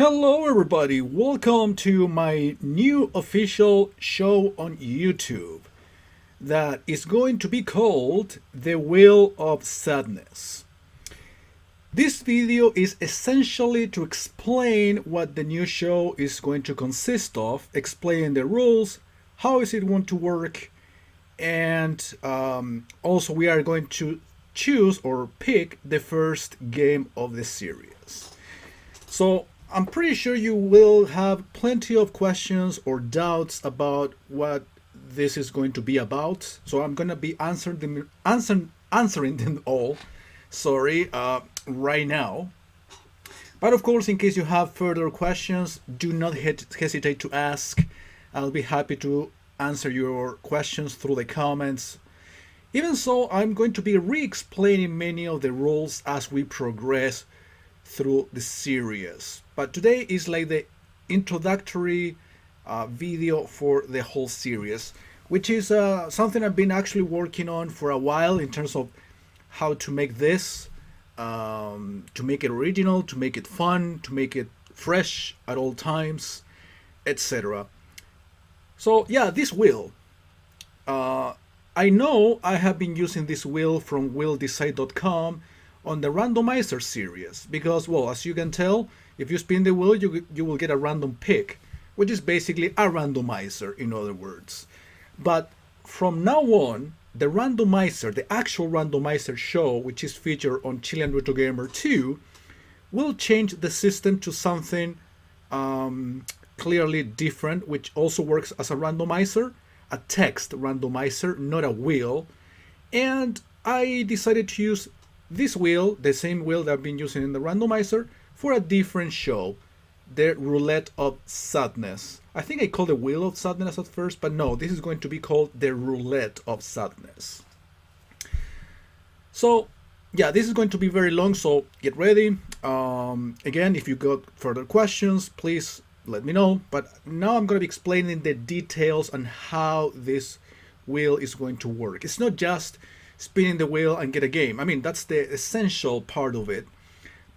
Hello, everybody. Welcome to my new official show on YouTube that is going to be called The Wheel of Sadness. This video is essentially to explain what the new show is going to consist of, explain the rules, how is it going to work, and also we are going to choose or pick the first game of the series. So I'm pretty sure you will have plenty of questions or doubts about what this is going to be about. So I'm gonna be answering them all. Sorry, right now. But of course, in case you have further questions, do not hesitate to ask. I'll be happy to answer your questions through the comments. Even so, I'm going to be re-explaining many of the rules as we progress through the series. But today is like the introductory video for the whole series, which is something I've been actually working on for a while in terms of how to make this, to make it original, to make it fun, to make it fresh at all times, etc. So yeah, this wheel. I know I have been using this wheel from wheeldecide.com on the randomizer series because, well, as you can tell, if you spin the wheel, you will get a random pick, which is basically a randomizer, in other words. But from now on, the randomizer, the actual randomizer show, which is featured on Chilean Retro Gamer 2, will change the system to something clearly different, which also works as a randomizer, a text randomizer, not a wheel. And I decided to use this wheel, the same wheel that I've been using in the randomizer, for a different show, the Roulette of Sadness. I think I called it Wheel of Sadness at first, but no, this is going to be called the Roulette of Sadness. So, yeah, this is going to be very long, so get ready. Again, if you got further questions, please let me know. But now I'm going to be explaining the details on how this wheel is going to work. It's not just spinning the wheel and get a game. I mean, that's the essential part of it.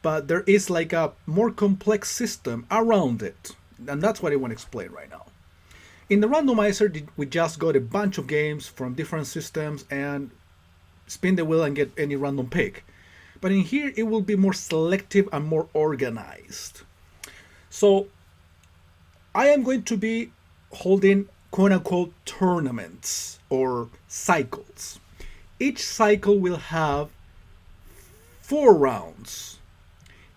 But there is like a more complex system around it. And that's what I want to explain right now. In the randomizer, we just got a bunch of games from different systems and spin the wheel and get any random pick. But in here, it will be more selective and more organized. So I am going to be holding quote-unquote tournaments or cycles. Each cycle will have 4 rounds.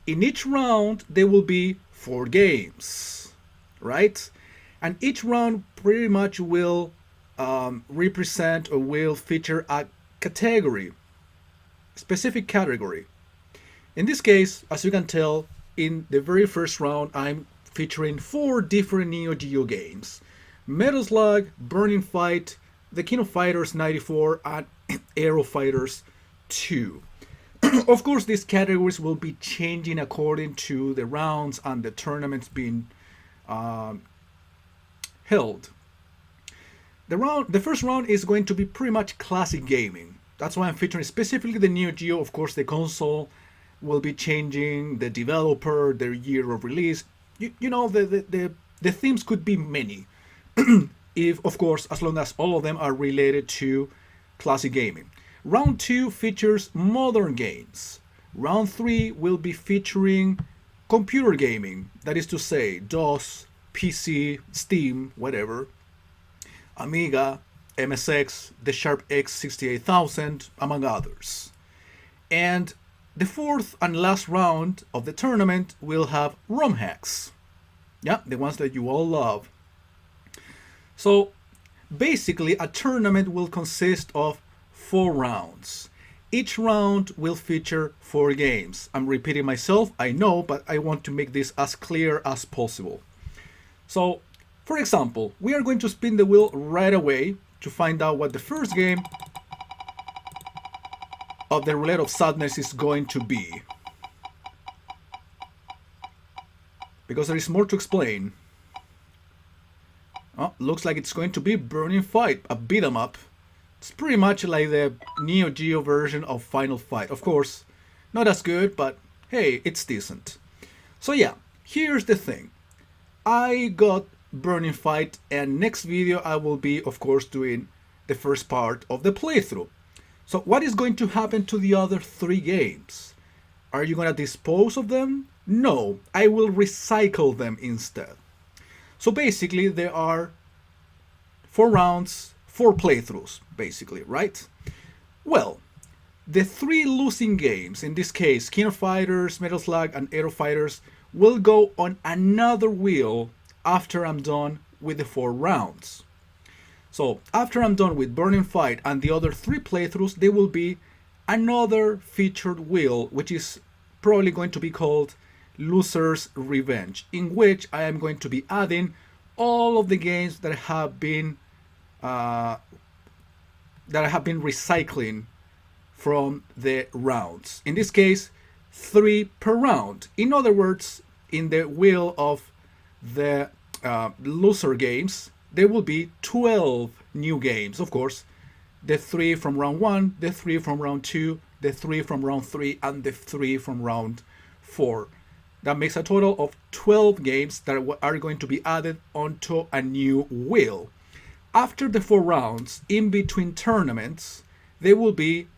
In each round, there will be 4 games, right? And each round pretty much will represent or will feature a category, specific category. In this case, as you can tell, in the very first round, I'm featuring 4 different Neo Geo games: Metal Slug, Burning Fight, The King of Fighters 94, and Aero Fighters 2. Of course, these categories will be changing according to the rounds and the tournaments being held. The first round is going to be pretty much classic gaming. That's why I'm featuring specifically the Neo Geo. Of course, the console will be changing, the developer, their year of release. You know, the themes could be many. If, of course, as long as all of them are related to classic gaming. Round 2 features modern games. Round 3 will be featuring computer gaming, that is to say, DOS, PC, Steam, whatever, Amiga, MSX, the Sharp X68000, among others. And the fourth and last round of the tournament will have ROM hacks. Yeah, the ones that you all love. So basically, a tournament will consist of 4 rounds. Each round will feature 4 games. I'm repeating myself, I know, but I want to make this as clear as possible. So, for example, we are going to spin the wheel right away to find out what the first game of the Roulette of Sadness is going to be. Because there is more to explain. Oh, looks like it's going to be Burning Fight, a beat 'em up. It's pretty much like the Neo Geo version of Final Fight. Of course, not as good, but hey, it's decent. So yeah, here's the thing. I got Burning Fight, and next video I will be, of course, doing the first part of the playthrough. So what is going to happen to the other 3 games? Are you going to dispose of them? No, I will recycle them instead. So basically there are 4 rounds, 4 playthroughs, basically, right? Well, the 3 losing games, in this case King of Fighters, Metal Slug, and Aero Fighters, will go on another wheel after I'm done with the 4 rounds. So after I'm done with Burning Fight and the other 3 playthroughs, there will be another featured wheel, which is probably going to be called Loser's Revenge, in which I am going to be adding all of the games that have been recycling from the rounds. In this case, 3 per round. In other words, in the wheel of the loser games, there will be 12 new games. Of course, the 3 from round 1, the 3 from round 2, the 3 from round 3, and the 3 from round 4. That makes a total of 12 games that are going to be added onto a new wheel. After the 4 rounds, in between tournaments, there will be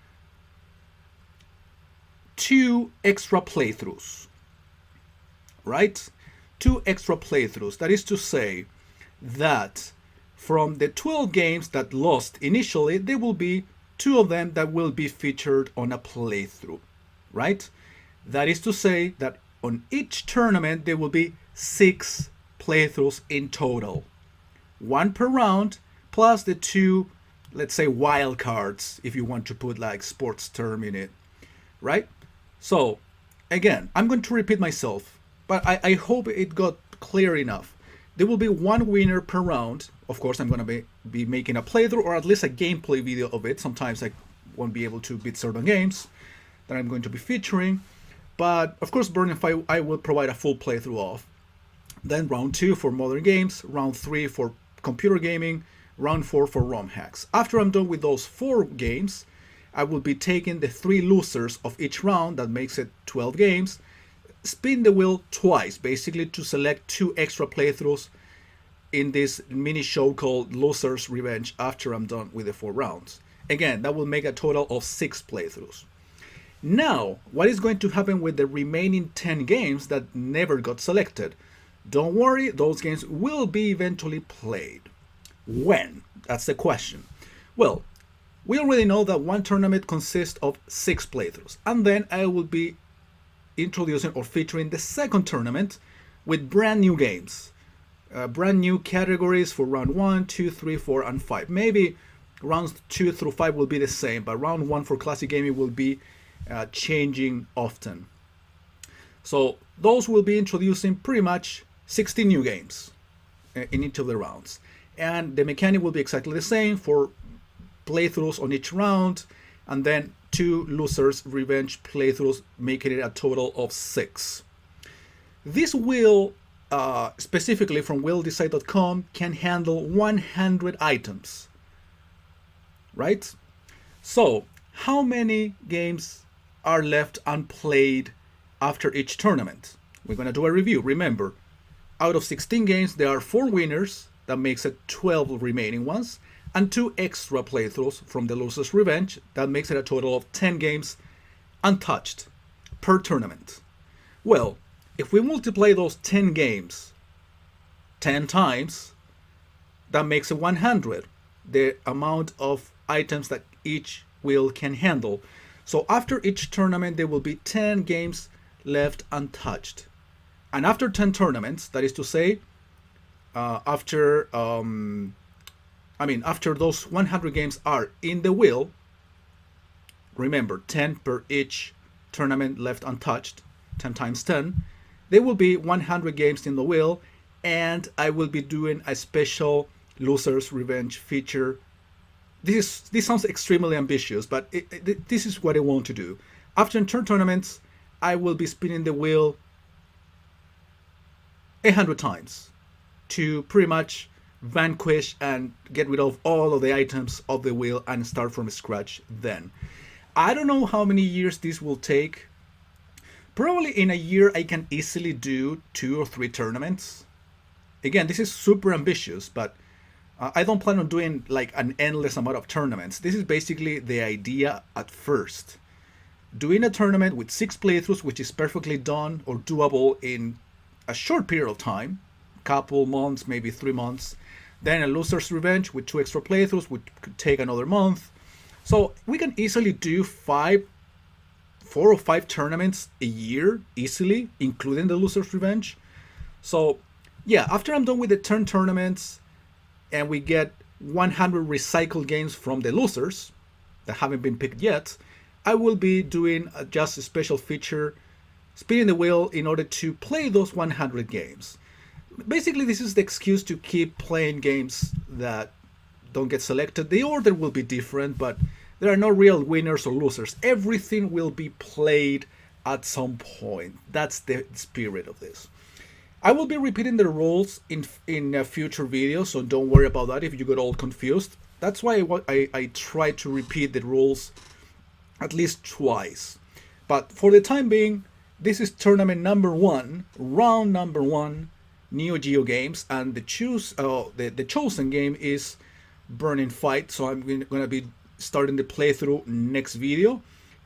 2 extra playthroughs, right? 2 extra playthroughs. That is to say that from the 12 games that lost initially, there will be 2 of them that will be featured on a playthrough, right? That is to say that on each tournament, there will be 6 playthroughs in total. 1 per round, plus the 2, let's say, wild cards, if you want to put like sports term in it, right? So, again, I'm going to repeat myself, but I hope it got clear enough. There will be 1 winner per round. Of course, I'm going to be making a playthrough or at least a gameplay video of it. Sometimes I won't be able to beat certain games that I'm going to be featuring. But, of course, Burning Fight I will provide a full playthrough of. Then round 2 for modern games, round 3 for computer gaming, round 4 for ROM hacks. After I'm done with those 4 games, I will be taking the 3 losers of each round, that makes it 12 games, spin the wheel twice, basically to select 2 extra playthroughs in this mini show called Loser's Revenge after I'm done with the 4 rounds. Again, that will make a total of 6 playthroughs. Now, what is going to happen with the remaining 10 games that never got selected? Don't worry, those games will be eventually played. When? That's the question. Well, we already know that one tournament consists of 6 playthroughs, and then I will be introducing or featuring the second tournament with brand new games. Brand new categories for round 1, 2, 3, 4, and 5. Maybe rounds 2 through 5 will be the same, but round 1 for classic gaming will be changing often. So those will be introducing pretty much 60 new games in each of the rounds. And the mechanic will be exactly the same for playthroughs on each round, and then 2 Losers Revenge playthroughs, making it a total of 6. This wheel, specifically from wheeldesign.com, can handle 100 items, right? So, how many games are left unplayed after each tournament? We're going to do a review. Remember, out of 16 games, there are 4 winners. That makes it 12 remaining ones, and 2 extra playthroughs from the Loser's Revenge. That makes it a total of 10 games untouched per tournament. Well, if we multiply those 10 games 10 times, that makes it 100, the amount of items that each wheel can handle. So after each tournament, there will be 10 games left untouched. And after 10 tournaments, that is to say, after those 100 games are in the wheel, remember 10 per each tournament left untouched, 10 times 10, there will be 100 games in the wheel, and I will be doing a special Loser's Revenge feature. This sounds extremely ambitious, but this is what I want to do. After 10 tournaments, I will be spinning the wheel 100 times to pretty much vanquish and get rid of all of the items of the wheel and start from scratch then. I don't know how many years this will take. Probably in a year I can easily do 2 or 3 tournaments. Again, this is super ambitious, but I don't plan on doing like an endless amount of tournaments. This is basically the idea at first. Doing a tournament with 6 playthroughs, which is perfectly done or doable in a short period of time, couple months, maybe 3 months. Then a loser's revenge with 2 extra playthroughs, which could take another month. So we can easily do 4 or 5 tournaments a year easily, including the loser's revenge. So yeah, after I'm done with the 10 tournaments and we get 100 recycled games from the losers that haven't been picked yet, I will be doing just a special feature, spinning the wheel in order to play those 100 games. Basically, this is the excuse to keep playing games that don't get selected. The order will be different, but there are no real winners or losers. Everything will be played at some point. That's the spirit of this. I will be repeating the rules in future videos, so don't worry about that if you get all confused. That's why I try to repeat the rules at least twice. But for the time being, this is tournament number 1, round number 1, Neo Geo games, and the chosen game is Burning Fight. So I'm going to be starting the playthrough next video,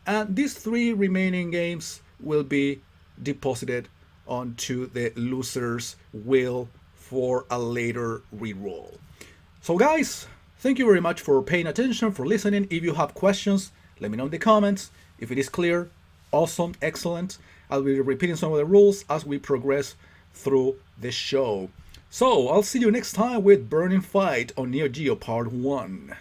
and these 3 remaining games will be deposited onto the loser's wheel for a later reroll. So guys, thank you very much for paying attention, for listening. If you have questions, let me know in the comments. If it is clear, awesome, excellent. I'll be repeating some of the rules as we progress through the show. So I'll see you next time with Burning Fight on Neo Geo Part 1.